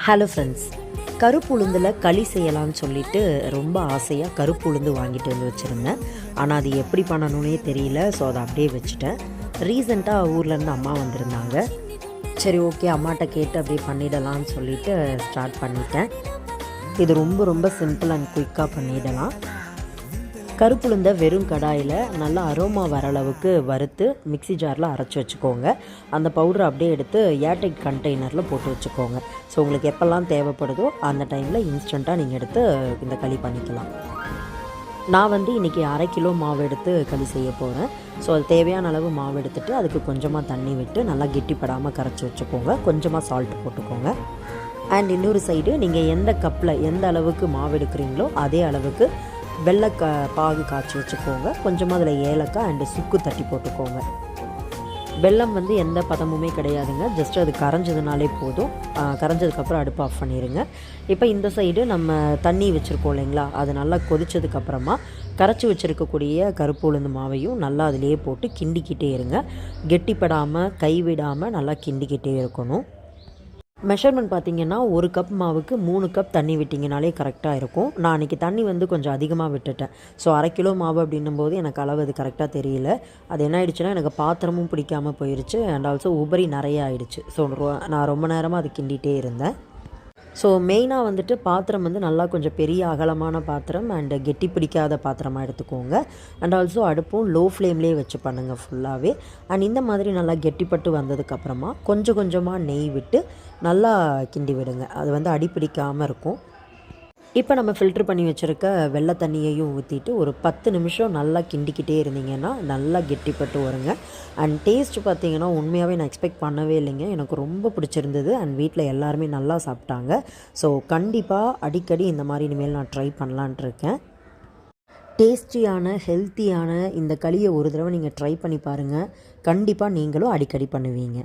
Hello friends, கருப்பு உளுந்தில் களி செய்யலாம்னு சொல்லிட்டு ரொம்ப ஆசையாக கருப்பு உளுந்து வாங்கிட்டு வந்து வச்சுருந்தேன். ஆனால் அது எப்படி பண்ணணுன்னே தெரியல. ஸோ அதை அப்படியே வச்சுட்டேன். ரீசெண்டாக ஊர்லேருந்து அம்மா வந்திருந்தாங்க. சரி, ஓகே, அம்மாட்ட கேட்டு அப்படியே பண்ணிடலாம்னு சொல்லிட்டு ஸ்டார்ட் பண்ணிட்டேன். இது ரொம்ப ரொம்ப சிம்பிள் அண்ட் குயிக்காக பண்ணிடலாம். கருப்புளுந்த வெறும் கடாயில் நல்லா அரோமா வர அளவுக்கு வறுத்து மிக்ஸி ஜாரில் அரைச்சி வச்சுக்கோங்க. அந்த பவுடரை அப்படியே எடுத்து ஏர்டைட் கண்டெய்னரில் போட்டு வச்சுக்கோங்க. ஸோ உங்களுக்கு எப்போல்லாம் தேவைப்படுதோ அந்த டைமில் இன்ஸ்டண்ட்டாக நீங்கள் எடுத்து இந்த களி பண்ணிக்கலாம். நான் இன்றைக்கி 1/2 கிலோ மாவு எடுத்து களி செய்ய போகிறேன். ஸோ அது தேவையான அளவு மாவு எடுத்துகிட்டு அதுக்கு கொஞ்சமாக தண்ணி விட்டு நல்லா கெட்டிப்படாமல் கரைச்சி வச்சுக்கோங்க. கொஞ்சமாக சால்ட் போட்டுக்கோங்க. அண்ட் இன்னொரு சைடு நீங்கள் எந்த கப்பில் எந்த அளவுக்கு மாவு எடுக்கிறீங்களோ அதே அளவுக்கு வெள்ளை பாகு காய்ச்சி வச்சுக்கோங்க. கொஞ்சமாக அதில் ஏலக்காய் அண்டு சுக்கு தட்டி போட்டுக்கோங்க. வெல்லம் எந்த பதமுமே கிடையாதுங்க. ஜஸ்ட் அது கரைஞ்சதுனாலே போதும். கரைஞ்சதுக்கப்புறம் அடுப்பு ஆஃப் பண்ணிடுங்க. இப்போ இந்த சைடு நம்ம தண்ணி வச்சுருக்கோம் இல்லைங்களா, அது நல்லா கொதிச்சதுக்கப்புறமா கரைச்சி வச்சுருக்கக்கூடிய கருப்பு உளுந்து மாவையும் நல்லா அதிலே போட்டு கிண்டிக்கிட்டே இருங்க. கெட்டிப்படாமல் கைவிடாமல் நல்லா கிண்டிக்கிட்டே இருக்கணும். மெஷர்மெண்ட் பார்த்திங்கன்னா 1 கப் மாவுக்கு 3 கப் தண்ணி விட்டிங்கனாலே கரெக்டாக இருக்கும். நான் அன்றைக்கி தண்ணி கொஞ்சம் அதிகமாக விட்டுட்டேன். ஸோ 1/2 கிலோ மாவு அப்படின்னும் போது எனக்கு அளவு அது கரெக்டாக தெரியல. அது என்ன ஆகிடுச்சுன்னா, எனக்கு பாத்திரமும் பிடிக்காமல் போயிடுச்சு. அண்ட் ஆல்சோ உபரி நிறைய ஆகிடுச்சு. ஸோ நான் ரொம்ப நேரமாக அது கிண்டிகிட்டே இருந்தேன். ஸோ மெயினாக பாத்திரம் நல்லா கொஞ்சம் பெரிய அகலமான பாத்திரம் அண்டு கெட்டி பிடிக்காத பாத்திரமாக எடுத்துக்கோங்க. அண்ட் ஆல்சோ அடுப்பும் லோ ஃப்ளேம்லேயே வச்சு பண்ணுங்கள் ஃபுல்லாகவே. அண்ட் இந்த மாதிரி நல்லா கெட்டிப்பட்டு வந்ததுக்கப்புறமா கொஞ்சம் கொஞ்சமாக நெய் விட்டு நல்லா கிண்டி விடுங்க. அது அடி பிடிக்காமல் இருக்கும். இப்போ நம்ம ஃபில்ட்ரு பண்ணி வச்சுருக்க வெள்ளை தண்ணியையும் ஊற்றிட்டு ஒரு 10 நிமிஷம் நல்லா கிண்டிக்கிட்டே இருந்தீங்கன்னா நல்லா கெட்டிப்பட்டு வருங்க. அண்ட் டேஸ்ட் பார்த்திங்கன்னா உண்மையாகவே நான் எக்ஸ்பெக்ட் பண்ணவே இல்லைங்க. எனக்கு ரொம்ப பிடிச்சிருந்தது. அண்ட் வீட்டில் எல்லாருமே நல்லா சாப்பிட்டாங்க. ஸோ கண்டிப்பாக அடிக்கடி இந்த மாதிரி இனிமேல் நான் ட்ரை பண்ணலான்ட்டு இருக்கேன். டேஸ்டியான ஹெல்த்தியான இந்த களியை ஒரு தடவை நீங்கள் ட்ரை பண்ணி பாருங்கள். கண்டிப்பாக நீங்களும் அடிக்கடி பண்ணுவீங்க.